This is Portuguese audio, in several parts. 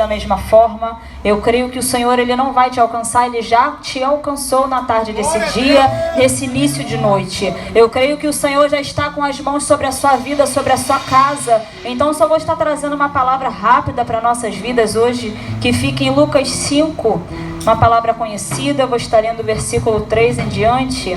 Da mesma forma, eu creio que o Senhor, Ele não vai te alcançar, Ele já te alcançou na tarde desse dia, nesse início de noite. Eu creio que o Senhor já está com as mãos sobre a sua vida, sobre a sua casa. Então, só vou estar trazendo uma palavra rápida para nossas vidas hoje, que fica em Lucas 5, uma palavra conhecida. Eu vou estar lendo o versículo 3 em diante,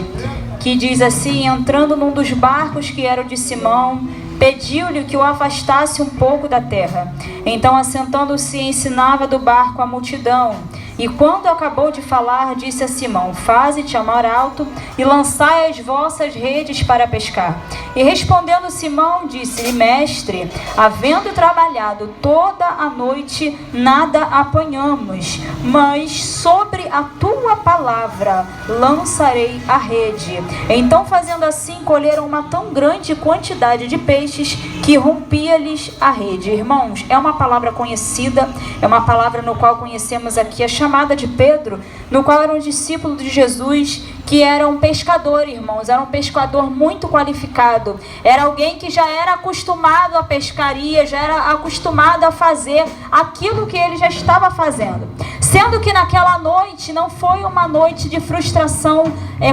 que diz assim: entrando num dos barcos que era o de Simão, pediu-lhe que o afastasse um pouco da terra. Então, assentando-se, ensinava do barco a multidão. E quando acabou de falar, disse a Simão: faze-te a mar alto e lançai as vossas redes para pescar. E respondendo Simão, disse-lhe: mestre, havendo trabalhado toda a noite, nada apanhamos, mas sobre a tua palavra lançarei a rede. Então, fazendo assim, colheram uma tão grande quantidade de peixes que rompia-lhes a rede. Irmãos, é uma palavra conhecida, é uma palavra no qual conhecemos aqui a chamada de Pedro, no qual era um discípulo de Jesus, que era um pescador, irmãos, era um pescador muito qualificado, era alguém que já era acostumado à pescaria, já era acostumado a fazer aquilo que ele já estava fazendo. Sendo que naquela noite não foi uma noite de frustração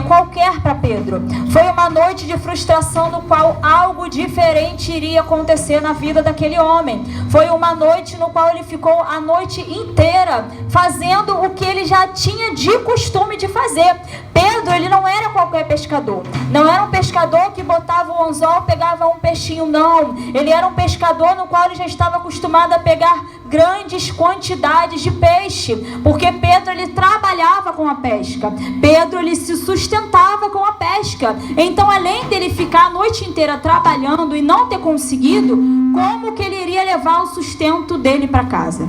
qualquer para Pedro. Foi uma noite de frustração no qual algo diferente iria acontecer na vida daquele homem. Foi uma noite no qual ele ficou a noite inteira fazendo o que ele já tinha de costume de fazer. Pedro, ele não era qualquer pescador. Não era um pescador que botava o anzol, pegava um peixinho, não. Ele era um pescador no qual ele já estava acostumado a pegar grandes quantidades de peixe, porque Pedro, ele trabalhava com a pesca. Pedro, ele se sustentava com a pesca. Então, além dele ficar a noite inteira trabalhando e não ter conseguido, como que ele iria levar o sustento dele para casa?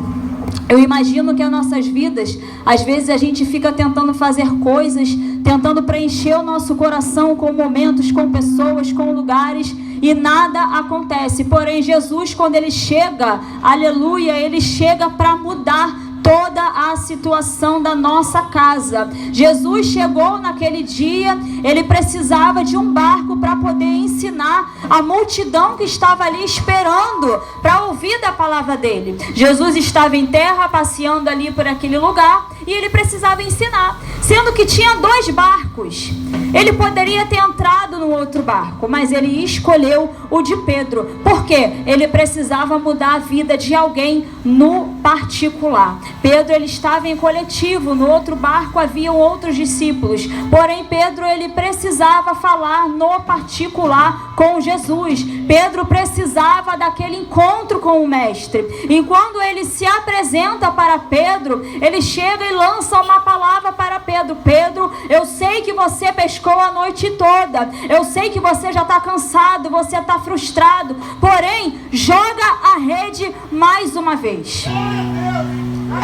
Eu imagino que as nossas vidas, às vezes a gente fica tentando fazer coisas, tentando preencher o nosso coração com momentos, com pessoas, com lugares, e nada acontece. Porém, Jesus, quando ele chega, aleluia, ele chega para mudar toda a situação da nossa casa. Jesus chegou naquele dia, ele precisava de um barco para poder ensinar a multidão que estava ali esperando para ouvir da palavra dele. Jesus estava em terra, passeando ali por aquele lugar, e ele precisava ensinar, sendo que tinha 2 barcos. Ele poderia ter entrado no outro barco, mas ele escolheu o de Pedro. Por quê? Ele precisava mudar a vida de alguém no particular. Pedro, ele estava em coletivo, no outro barco haviam outros discípulos. Porém, Pedro, ele precisava falar no particular com Jesus. Pedro precisava daquele encontro com o mestre. E quando ele se apresenta para Pedro, ele chega e lança uma palavra para Pedro: Pedro, eu sei que você pescou a noite toda, eu sei que você já está cansado, você está frustrado, porém, joga a rede mais uma vez.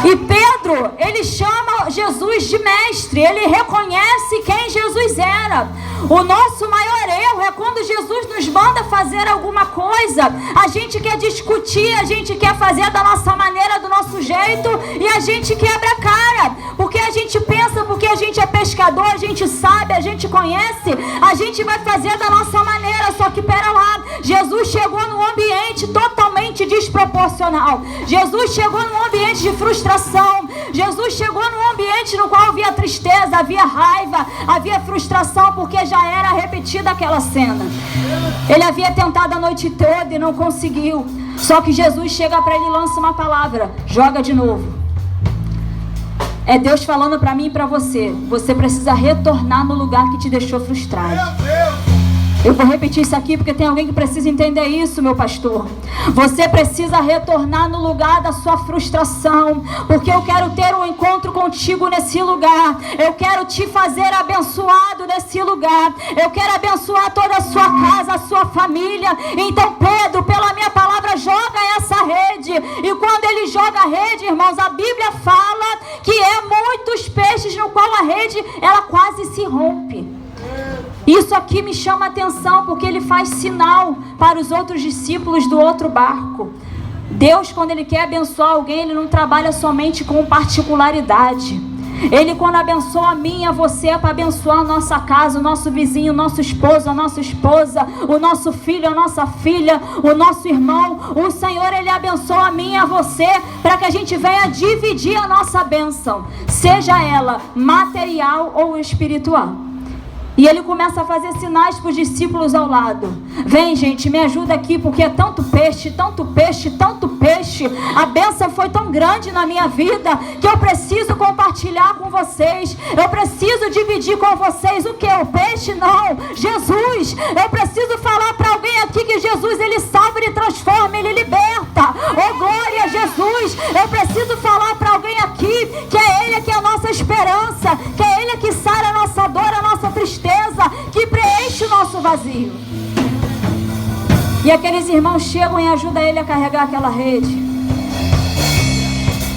E Pedro, ele chama Jesus de mestre, ele reconhece quem Jesus era. O nosso maior erro é quando Jesus nos manda fazer alguma coisa, a gente quer discutir, a gente quer fazer da nossa maneira, do nosso jeito, e a gente quebra a cara, porque a gente pensa, porque a gente é pescador, a gente sabe, a gente conhece, a gente vai fazer da nossa maneira. Só que pera lá, Jesus chegou num ambiente totalmente desproporcional. Jesus chegou num ambiente de frustração. Jesus chegou num ambiente no qual havia tristeza, havia raiva, havia frustração, porque já era repetida aquela cena. Ele havia tentado a noite toda e não conseguiu. Só que Jesus chega para ele e lança uma palavra: joga de novo. É Deus falando para mim e para você: você precisa retornar no lugar que te deixou frustrado. Eu vou repetir isso aqui porque tem alguém que precisa entender isso, meu pastor. Você precisa retornar no lugar da sua frustração, porque eu quero ter um encontro contigo nesse lugar. Eu quero te fazer abençoado nesse lugar. Eu quero abençoar toda a sua casa, a sua família. Então, Pedro, pela minha palavra, joga essa rede. E quando ele joga a rede, irmãos, a Bíblia fala que é muitos peixes, no qual a rede, ela quase se rompe. Isso aqui me chama a atenção, porque ele faz sinal para os outros discípulos do outro barco. Deus, quando ele quer abençoar alguém, ele não trabalha somente com particularidade. Ele, quando abençoa a mim e a você, é para abençoar a nossa casa, o nosso vizinho, o nosso esposo, a nossa esposa, o nosso filho, a nossa filha, o nosso irmão. O Senhor, Ele abençoa a mim e a você para que a gente venha dividir a nossa bênção, seja ela material ou espiritual. E Ele começa a fazer sinais para os discípulos ao lado. Vem, gente, me ajuda aqui, porque é tanto peixe, tanto peixe, tanto peixe. A bênção foi tão grande na minha vida que eu preciso compartilhar com vocês. Eu preciso dividir com vocês o que? O peixe? Não, Jesus. Eu preciso falar para alguém aqui que Jesus, Ele salva, Ele transforma, Ele liberta. Oh, glória a Jesus. Eu preciso falar para alguém aqui que é Ele que é a nossa esperança, que é Ele que sara a nossa dor, a nossa tristeza, que preenche o nosso vazio. E aqueles irmãos chegam e ajudam ele a carregar aquela rede.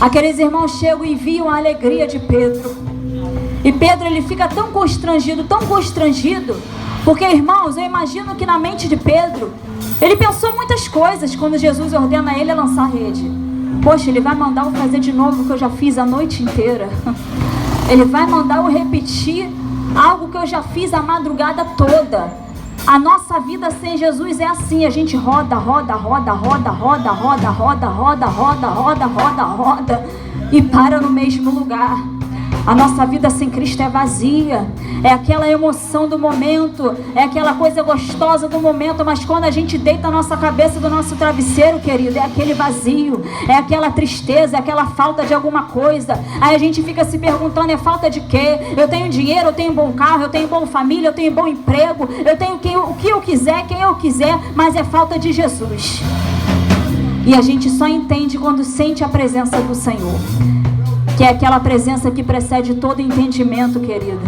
Aqueles irmãos chegam e viam a alegria de Pedro. E Pedro, ele fica tão constrangido, porque, irmãos, eu imagino que na mente de Pedro, ele pensou muitas coisas quando Jesus ordena ele a lançar a rede. Poxa, ele vai mandar eu fazer de novo o que eu já fiz a noite inteira. Ele vai mandar eu repetir algo que eu já fiz a madrugada toda. A nossa vida sem Jesus é assim, a gente roda e para no mesmo lugar. A nossa vida sem Cristo é vazia. É aquela emoção do momento, é aquela coisa gostosa do momento, mas quando a gente deita a nossa cabeça do nosso travesseiro, querido, é aquele vazio, é aquela tristeza, é aquela falta de alguma coisa. Aí a gente fica se perguntando, é falta de quê? Eu tenho dinheiro, eu tenho bom carro, eu tenho boa família, eu tenho bom emprego, eu tenho o que eu quiser, quem eu quiser, mas é falta de Jesus. E a gente só entende quando sente a presença do Senhor, que é aquela presença que precede todo entendimento, querido.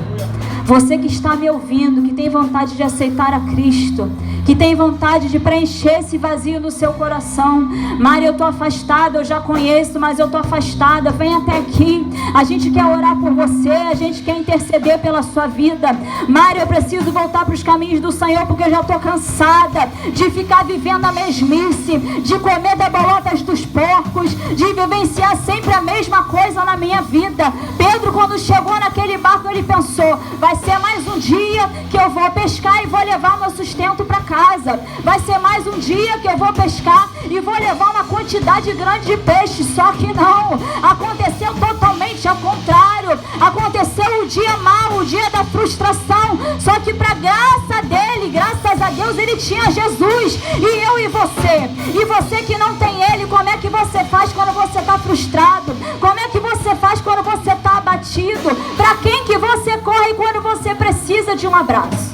Você que está me ouvindo, que tem vontade de aceitar a Cristo, que tem vontade de preencher esse vazio no seu coração. Mari, eu estou afastada, eu já conheço, mas eu estou afastada. Vem até aqui. A gente quer orar por você, a gente quer interceder pela sua vida. Mari, eu preciso voltar para os caminhos do Senhor, porque eu já estou cansada de ficar vivendo a mesmice, de comer das bolotas dos porcos, de vivenciar sempre a mesma coisa na minha vida. Pedro, quando chegou naquele barco, ele pensou, vai ser mais um dia que eu vou pescar e vou levar meu sustento para casa. Vai ser mais um dia que eu vou pescar e vou levar uma quantidade grande de peixe. Só que não, aconteceu totalmente ao contrário. Aconteceu o dia mau, o dia da frustração. Só que para graça dele, graças a Deus, ele tinha Jesus. E eu e você que não tem ele, como é que você faz quando você está frustrado? Como é que você faz quando você está abatido? Para quem que você corre quando você precisa de um abraço?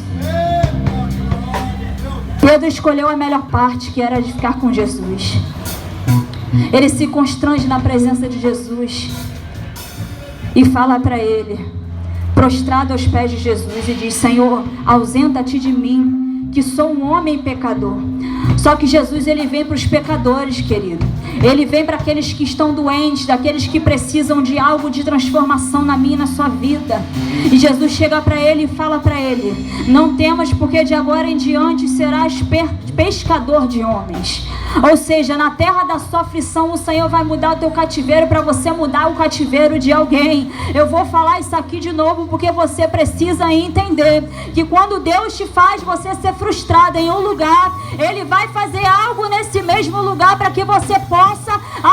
Pedro escolheu a melhor parte, que era de ficar com Jesus. Ele se constrange na presença de Jesus e fala para ele, prostrado aos pés de Jesus, e diz, Senhor, ausenta-te de mim, que sou um homem pecador. Só que Jesus, ele vem para os pecadores, querido. Ele vem para aqueles que estão doentes, daqueles que precisam de algo de transformação na minha e na sua vida. E Jesus chega para ele e fala para ele, não temas, porque de agora em diante serás pescador de homens. Ou seja, na terra da sua aflição, o Senhor vai mudar o teu cativeiro para você mudar o cativeiro de alguém. Eu vou falar isso aqui de novo porque você precisa entender que quando Deus te faz você ser frustrado em um lugar, Ele vai fazer algo nesse mesmo lugar para que você possa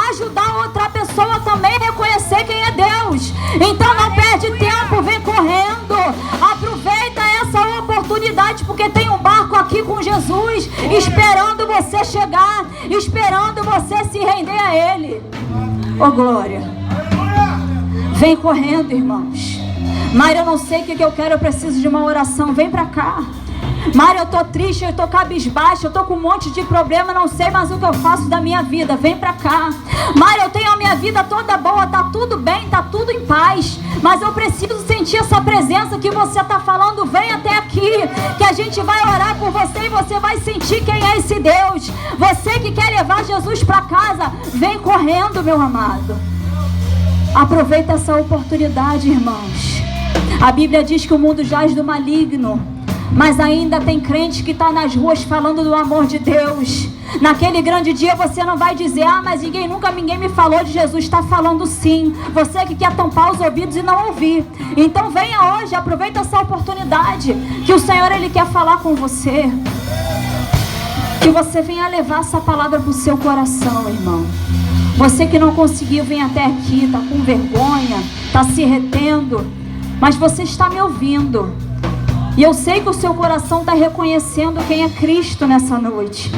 ajudar outra pessoa também a reconhecer quem é Deus. Então não perde tempo, vem correndo, aproveita essa oportunidade, porque tem um barco aqui com Jesus esperando você chegar, esperando você se render a Ele. Oh, glória! Vem correndo, irmãos. Mário, eu não sei o que eu quero, eu preciso de uma oração. Vem pra cá. Mário, eu tô triste, eu tô cabisbaixo, eu tô com um monte de problema, não sei mais o que eu faço da minha vida. Vem pra cá. Mário, eu tenho a minha vida toda boa, tá tudo bem, tá tudo em paz, mas eu preciso sentir essa presença que você tá falando. Vem até aqui, que a gente vai orar por você e você vai sentir quem é esse Deus. Você que quer levar Jesus pra casa, vem correndo, meu amado. Aproveita essa oportunidade, irmãos. A Bíblia diz que o mundo jaz do maligno, mas ainda tem crente que está nas ruas falando do amor de Deus. Naquele grande dia você não vai dizer: ah, mas ninguém me falou de Jesus. Está falando sim. Você que quer tampar os ouvidos e não ouvir. Então venha hoje, aproveita essa oportunidade, que o Senhor Ele quer falar com você. Que você venha levar essa palavra para o seu coração, irmão. Você que não conseguiu vir até aqui, está com vergonha, está se retendo, mas você está me ouvindo. E eu sei que o seu coração está reconhecendo quem é Cristo nessa noite.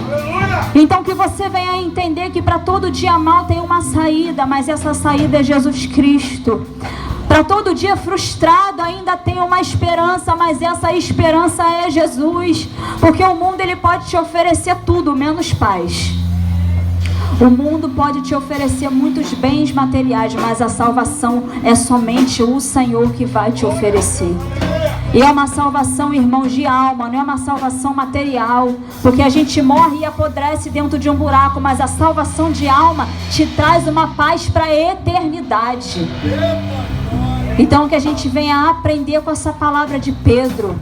Então que você venha entender que para todo dia mal tem uma saída, mas essa saída é Jesus Cristo. Para todo dia frustrado ainda tem uma esperança, mas essa esperança é Jesus. Porque o mundo ele pode te oferecer tudo, menos paz. O mundo pode te oferecer muitos bens materiais, mas a salvação é somente o Senhor que vai te oferecer. E é uma salvação, irmãos, de alma, não é uma salvação material. Porque a gente morre e apodrece dentro de um buraco, mas a salvação de alma te traz uma paz para a eternidade. Então que a gente venha aprender com essa palavra de Pedro.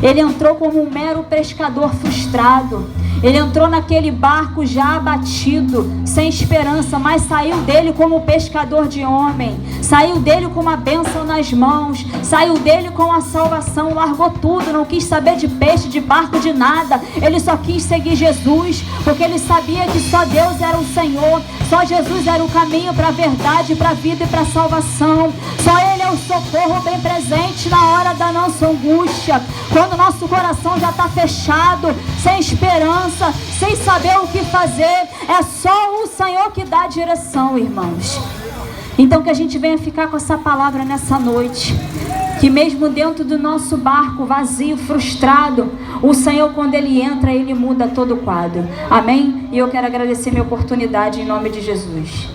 Ele entrou como um mero pescador frustrado. Ele entrou naquele barco já abatido, sem esperança, mas saiu dele como pescador de homem. Saiu dele com uma bênção nas mãos. Saiu dele com a salvação. Largou tudo, não quis saber de peixe, de barco, de nada. Ele só quis seguir Jesus, porque ele sabia que só Deus era o Senhor. Só Jesus era o caminho para a verdade, para a vida e para a salvação. Só Ele é o socorro bem presente na hora da nossa angústia. Quando o nosso coração já está fechado, sem esperança, sem saber o que fazer, é só o Senhor que dá a direção, irmãos. Então que a gente venha ficar com essa palavra nessa noite. Que mesmo dentro do nosso barco vazio, frustrado, o Senhor, quando Ele entra, Ele muda todo o quadro. Amém? E eu quero agradecer minha oportunidade em nome de Jesus.